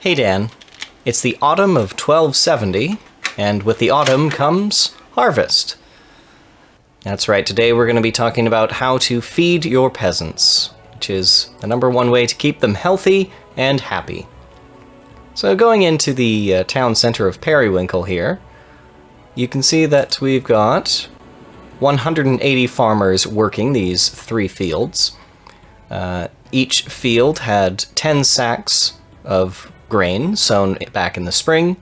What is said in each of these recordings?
Hey Dan, it's the autumn of 1270, and with the autumn comes harvest. That's right, today we're going to be talking about how to feed your peasants, which is the #1 way to keep them healthy and happy. So going into the town center of Periwinkle here, you can see that we've got 180 farmers working these 3 fields. Each field had 10 sacks of grain sown back in the spring,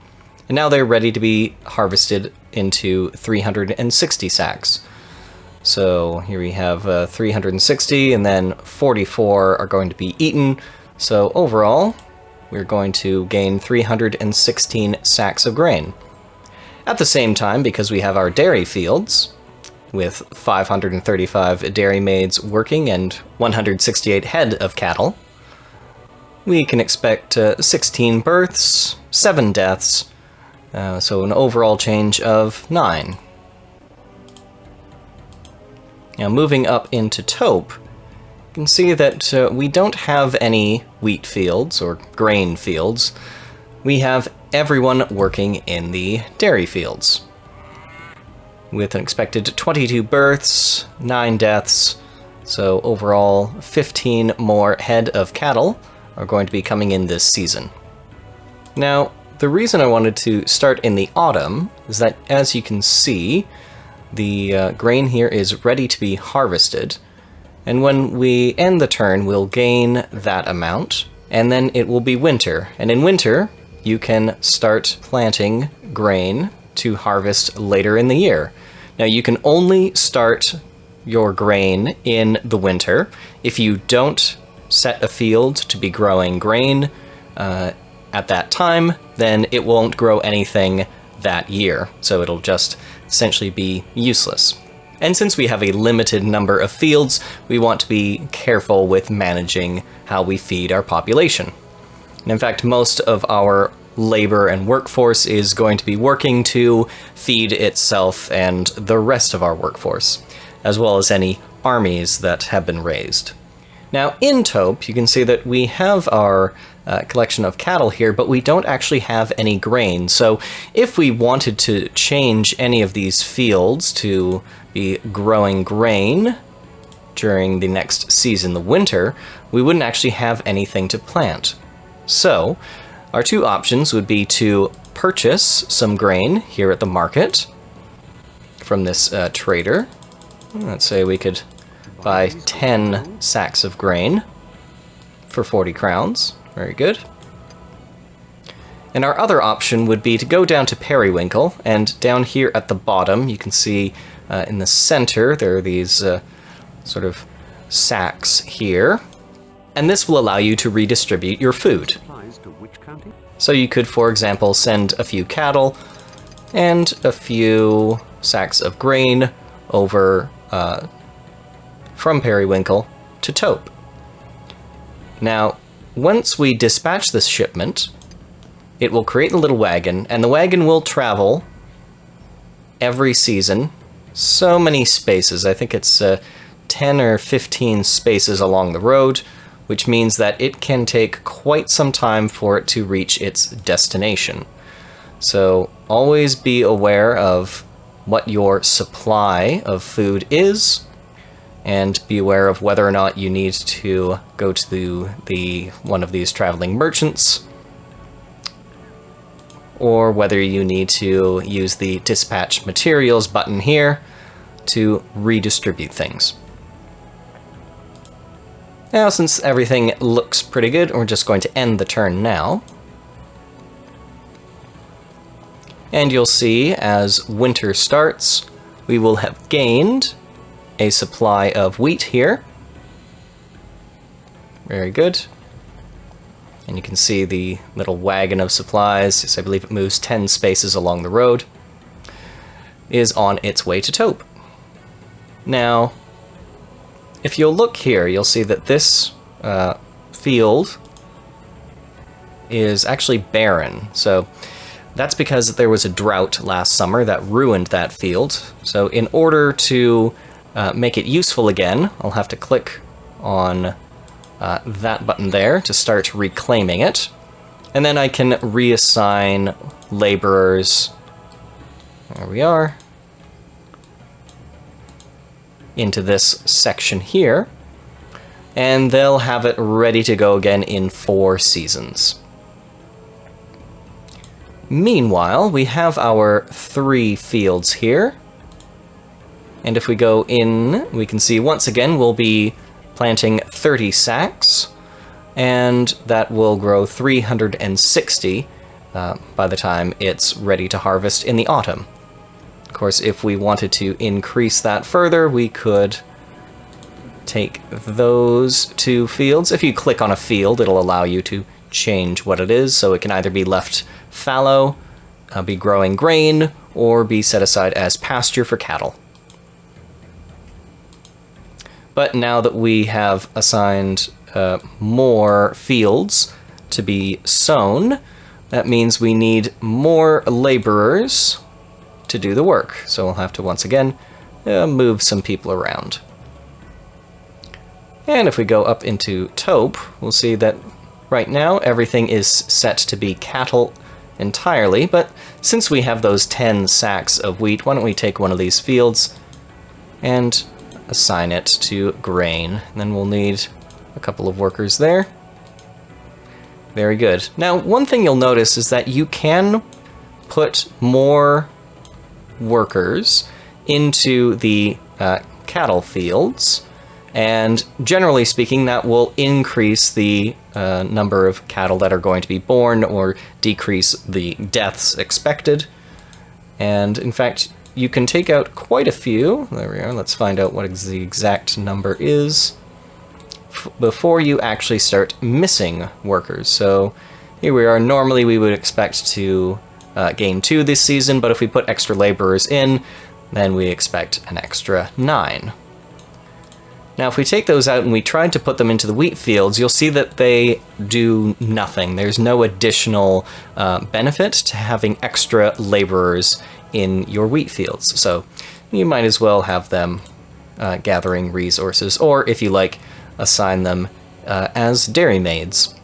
and now they're ready to be harvested into 360 sacks. So here we have 360, and then 44 are going to be eaten. So overall, we're going to gain 316 sacks of grain. At the same time, because we have our dairy fields, with 535 dairy maids working and 168 head of cattle, we can expect 16 births, 7 deaths, so an overall change of 9. Now moving up into taupe, you can see that we don't have any wheat fields or grain fields. We have everyone working in the dairy fields, with an expected 22 births, 9 deaths, so overall 15 more head of cattle are going to be coming in this season. Now, the reason I wanted to start in the autumn is that, as you can see, the grain here is ready to be harvested, and when we end the turn, we'll gain that amount, and then it will be winter. And in winter, you can start planting grain to harvest later in the year. Now, you can only start your grain in the winter if you don't set a field to be growing grain at that time, then it won't grow anything that year, so it'll just essentially be useless. And since we have a limited number of fields, we want to be careful with managing how we feed our population. And in fact, most of our labor and workforce is going to be working to feed itself and the rest of our workforce, as well as any armies that have been raised. Now, in taupe, you can see that we have our collection of cattle here, but we don't actually have any grain. So if we wanted to change any of these fields to be growing grain during the next season, the winter, we wouldn't actually have anything to plant. So our 2 options would be to purchase some grain here at the market from this trader. Let's say we could buy 10 sacks of grain for 40 crowns. Very good. And our other option would be to go down to Periwinkle, and down here at the bottom, you can see in the center, there are these sort of sacks here. And this will allow you to redistribute your food. So you could, for example, send a few cattle and a few sacks of grain over from Periwinkle to taupe. Now, once we dispatch this shipment, it will create a little wagon, and the wagon will travel every season so many spaces. I think it's 10 or 15 spaces along the road, which means that it can take quite some time for it to reach its destination. So always be aware of what your supply of food is, and be aware of whether or not you need to go to one of these traveling merchants, or whether you need to use the dispatch materials button here to redistribute things. Now, since everything looks pretty good, we're just going to end the turn now. And you'll see, as winter starts, we will have gained a supply of wheat here. Very good. And you can see the little wagon of supplies, so I believe it moves 10 spaces along the road, is on its way to taupe. Now, if you'll look here, you'll see that this field is actually barren. So that's because there was a drought last summer that ruined that field. So in order to make it useful again, I'll have to click on that button there to start reclaiming it. And then I can reassign laborers. There we are. Into this section here. And they'll have it ready to go again in 4 seasons. Meanwhile, we have our 3 fields here. And if we go in, we can see once again we'll be planting 30 sacks. And that will grow 360 by the time it's ready to harvest in the autumn. Of course, if we wanted to increase that further, we could take those 2 fields. If you click on a field, it'll allow you to change what it is, so it can either be left fallow, be growing grain, or be set aside as pasture for cattle. But now that we have assigned more fields to be sown, that means we need more laborers to do the work. So we'll have to once again move some people around. And if we go up into taupe, we'll see that right now everything is set to be cattle entirely, but since we have those 10 sacks of wheat, why don't we take one of these fields and assign it to grain. And then we'll need a couple of workers there. Very good. Now, one thing you'll notice is that you can put more workers into the cattle fields, and generally speaking, that will increase the number of cattle that are going to be born or decrease the deaths expected. And in fact, you can take out quite a few. There we are. Let's find out what the exact number is before you actually start missing workers. So here we are. Normally we would expect to gain 2 this season, but if we put extra laborers in, then we expect an extra 9. Now if we take those out and we tried to put them into the wheat fields, you'll see that they do nothing. There's no additional benefit to having extra laborers in your wheat fields. So you might as well have them gathering resources, or if you like, assign them as dairy maids.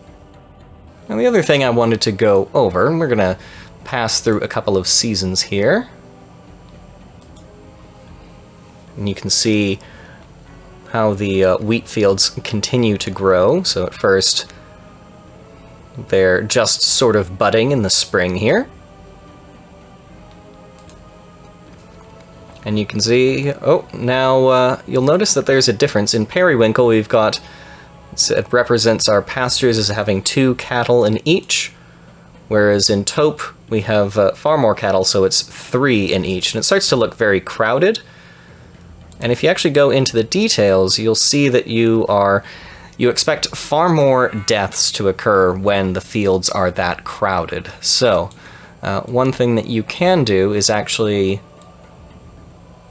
Now the other thing I wanted to go over, and we're going to pass through a couple of seasons here. And you can see how the wheat fields continue to grow. So at first, they're just sort of budding in the spring here. And you can see, now you'll notice that there's a difference. In Periwinkle, we've got, it represents our pastures as having 2 cattle in each, whereas in taupe, we have far more cattle, so it's 3 in each. And it starts to look very crowded. And if you actually go into the details, you'll see that you expect far more deaths to occur when the fields are that crowded. So, one thing that you can do is actually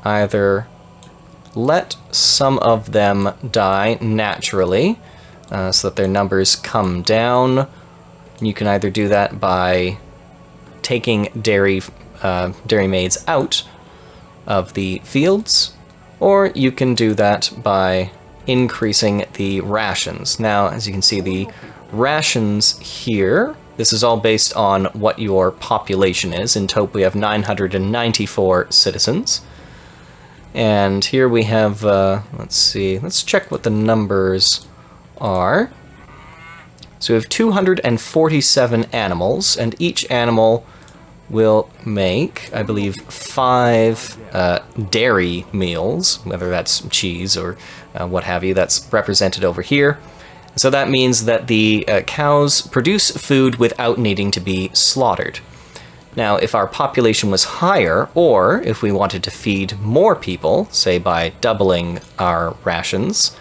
either let some of them die naturally, so that their numbers come down. You can either do that by taking dairy maids out of the fields, or you can do that by increasing the rations. Now, as you can see, the rations here, this is all based on what your population is. In taupe, we have 994 citizens. And here we have, let's see, let's check what the numbers are. So we have 247 animals, and each animal will make, I believe, 5 dairy meals, whether that's cheese or what have you, that's represented over here. So that means that the cows produce food without needing to be slaughtered. Now, if our population was higher, or if we wanted to feed more people, say by doubling our rations,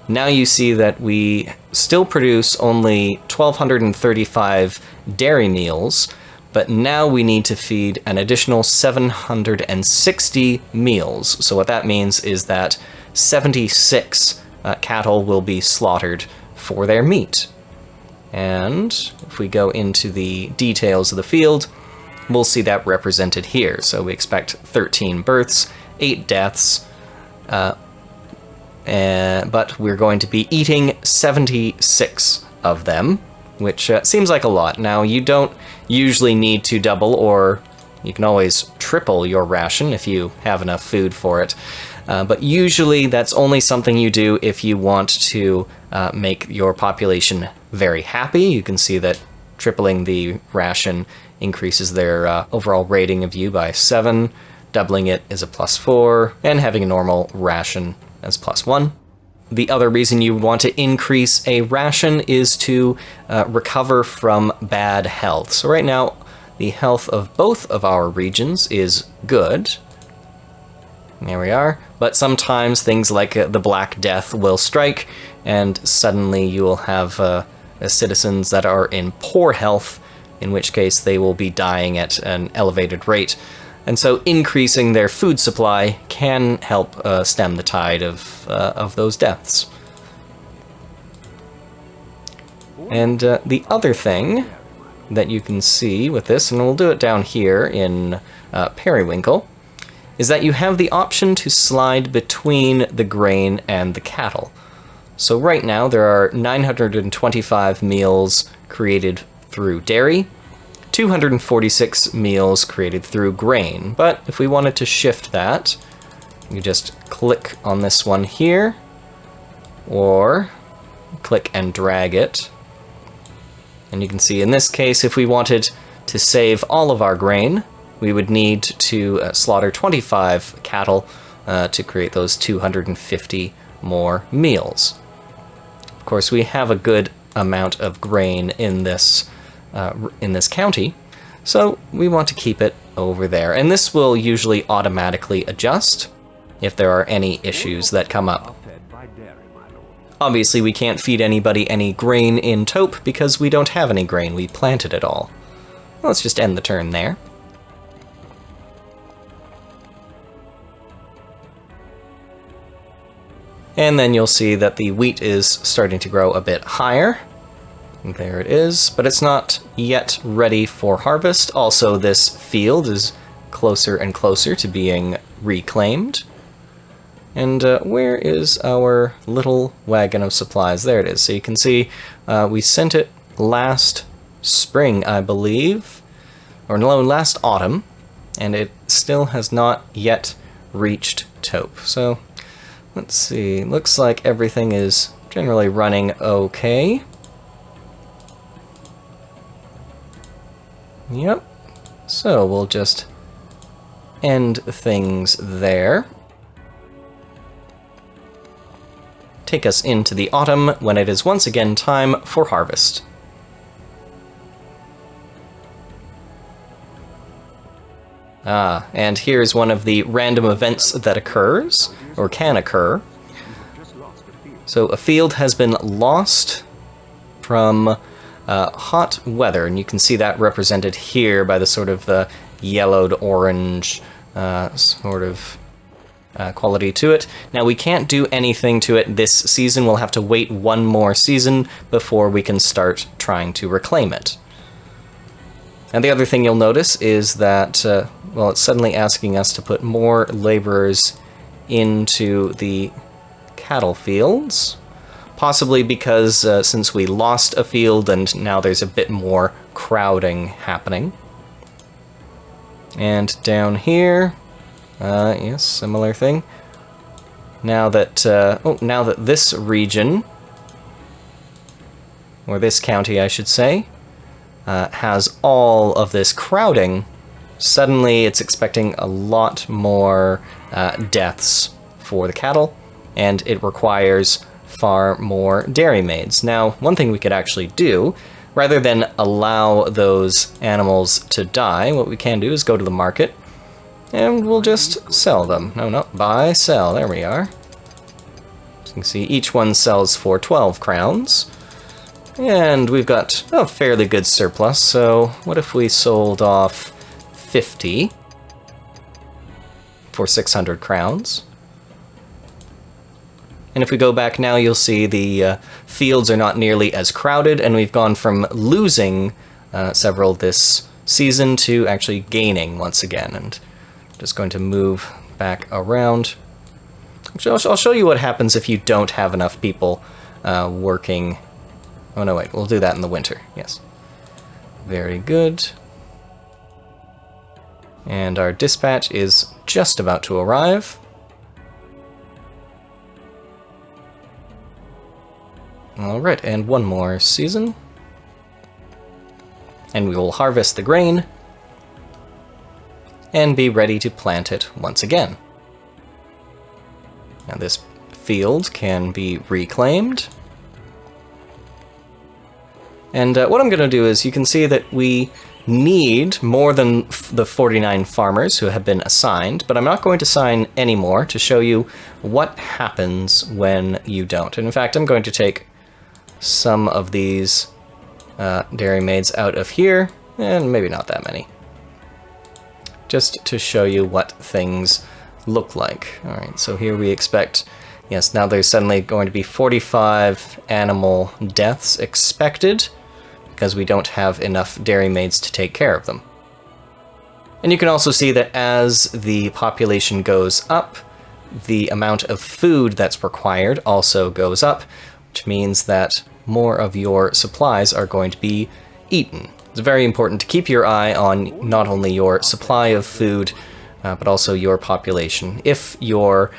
now you see that we still produce only 1,235 dairy meals, but now we need to feed an additional 760 meals. So what that means is that 76 cattle will be slaughtered for their meat. And if we go into the details of the field, we'll see that represented here. So we expect 13 births, 8 deaths, but we're going to be eating 76 of them, which seems like a lot. Now, you don't usually need to double, or you can always triple your ration if you have enough food for it. But usually that's only something you do if you want to make your population very happy. You can see that tripling the ration increases their overall rating of you by 7, doubling it is a +4, and having a normal ration as +1. The other reason you would want to increase a ration is to recover from bad health. So right now, the health of both of our regions is good. There we are. But sometimes things like the Black Death will strike, and suddenly you will have citizens that are in poor health, in which case they will be dying at an elevated rate. And so increasing their food supply can help stem the tide of those deaths. And the other thing that you can see with this, and we'll do it down here in Periwinkle, is that you have the option to slide between the grain and the cattle. So right now there are 925 meals created through dairy, 246 meals created through grain. But if we wanted to shift that, you just click on this one here, or click and drag it. And you can see in this case, if we wanted to save all of our grain, we would need to slaughter 25 cattle to create those 250 more meals. Of course, we have a good amount of grain in this county, so we want to keep it over there. And this will usually automatically adjust if there are any issues that come up. Obviously, we can't feed anybody any grain in Taupe because we don't have any grain. We planted it all. Let's just end the turn there. And then you'll see that the wheat is starting to grow a bit higher. There it is, but it's not yet ready for harvest. Also, this field is closer and closer to being reclaimed. And where is our little wagon of supplies? There it is. So you can see we sent it last spring, I believe, or no, last autumn, and it still has not yet reached Taupe. So let's see, looks like everything is generally running okay. Yep, so we'll just end things there. Take us into the autumn when it is once again time for harvest. And here's one of the random events that occurs, or can occur. So a field has been lost from hot weather, and you can see that represented here by the sort of yellowed orange sort of quality to it. Now, we can't do anything to it this season. We'll have to wait one more season before we can start trying to reclaim it. And the other thing you'll notice is that, well, it's suddenly asking us to put more laborers into the cattle fields, possibly because since we lost a field and now there's a bit more crowding happening. And down here, yes, similar thing. Now that now that this region, or this county, I should say, has all of this crowding, suddenly it's expecting a lot more deaths for the cattle, and it requires far more dairy maids. Now, one thing we could actually do, rather than allow those animals to die, what we can do is go to the market, and we'll just sell them. No, buy, sell, there we are. As you can see, each one sells for 12 crowns. And we've got a fairly good surplus, so what if we sold off 50 for 600 crowns? And if we go back now, you'll see the fields are not nearly as crowded, and we've gone from losing several this season to actually gaining once again. And I'm just going to move back around. Actually, I'll show you what happens if you don't have enough people working Oh no, wait, we'll do that in the winter, yes. Very good. And our dispatch is just about to arrive. Alright, and one more season. And we will harvest the grain and be ready to plant it once again. Now this field can be reclaimed. And what I'm going to do is, you can see that we need more than the 49 farmers who have been assigned, but I'm not going to assign any more to show you what happens when you don't. And in fact, I'm going to take some of these dairy maids out of here, and maybe not that many, just to show you what things look like. Alright, so here we expect, yes, now there's suddenly going to be 45 animal deaths expected, because we don't have enough dairy maids to take care of them. And you can also see that as the population goes up, the amount of food that's required also goes up, which means that more of your supplies are going to be eaten. It's very important to keep your eye on not only your supply of food, but also your population. If your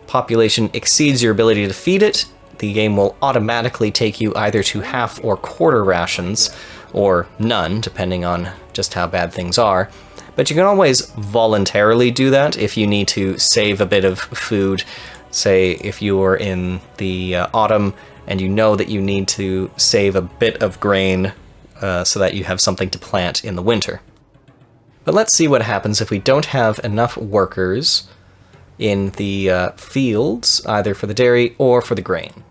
population exceeds your ability to feed it, the game will automatically take you either to half or quarter rations, or none, depending on just how bad things are. But you can always voluntarily do that if you need to save a bit of food. Say if you are in the autumn and you know that you need to save a bit of grain so that you have something to plant in the winter. But let's see what happens if we don't have enough workers in the fields, either for the dairy or for the grain.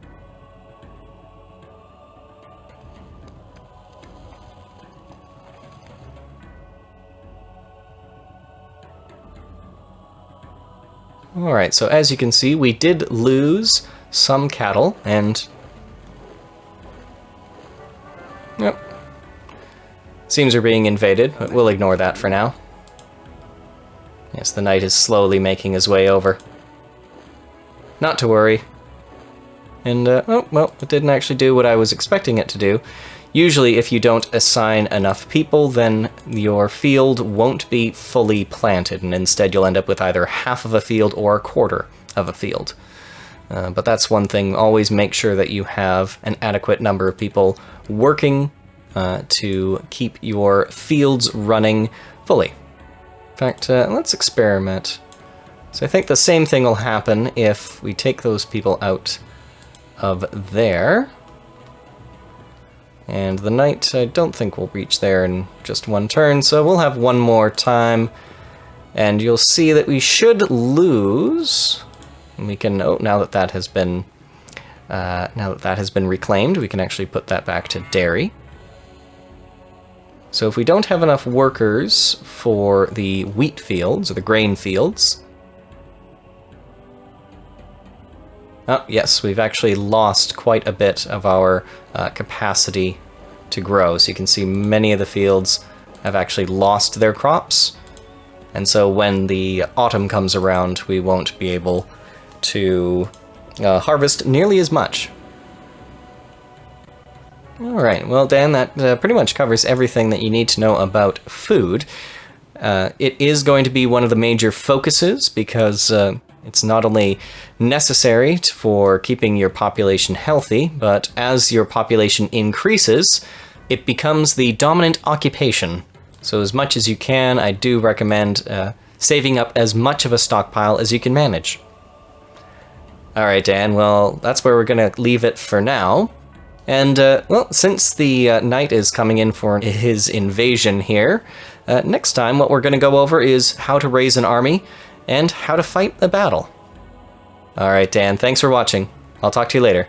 Alright, so as you can see, we did lose some cattle, and yep, seems we're being invaded, but we'll ignore that for now. Yes, the knight is slowly making his way over. Not to worry. And, oh, well, it didn't actually do what I was expecting it to do. Usually, if you don't assign enough people, then your field won't be fully planted, and instead you'll end up with either half of a field or a quarter of a field. But that's one thing, always make sure that you have an adequate number of people working to keep your fields running fully. In fact, let's experiment. So I think the same thing will happen if we take those people out of there. And the knight, I don't think will reach there in just one turn, so we'll have one more time. And you'll see that we should lose. And we can, oh, now that that has been reclaimed, we can actually put that back to dairy. So if we don't have enough workers for the wheat fields, or the grain fields... Oh, yes, we've actually lost quite a bit of our capacity to grow. So you can see many of the fields have actually lost their crops. And so when the autumn comes around, we won't be able to harvest nearly as much. Alright, well Dan, that pretty much covers everything that you need to know about food. It is going to be one of the major focuses because it's not only necessary for keeping your population healthy, but as your population increases, it becomes the dominant occupation. So as much as you can, I do recommend saving up as much of a stockpile as you can manage. Alright Dan, well that's where we're going to leave it for now. And, well, since the knight is coming in for his invasion here, next time what we're going to go over is how to raise an army and how to fight a battle. Alright Dan, thanks for watching. I'll talk to you later.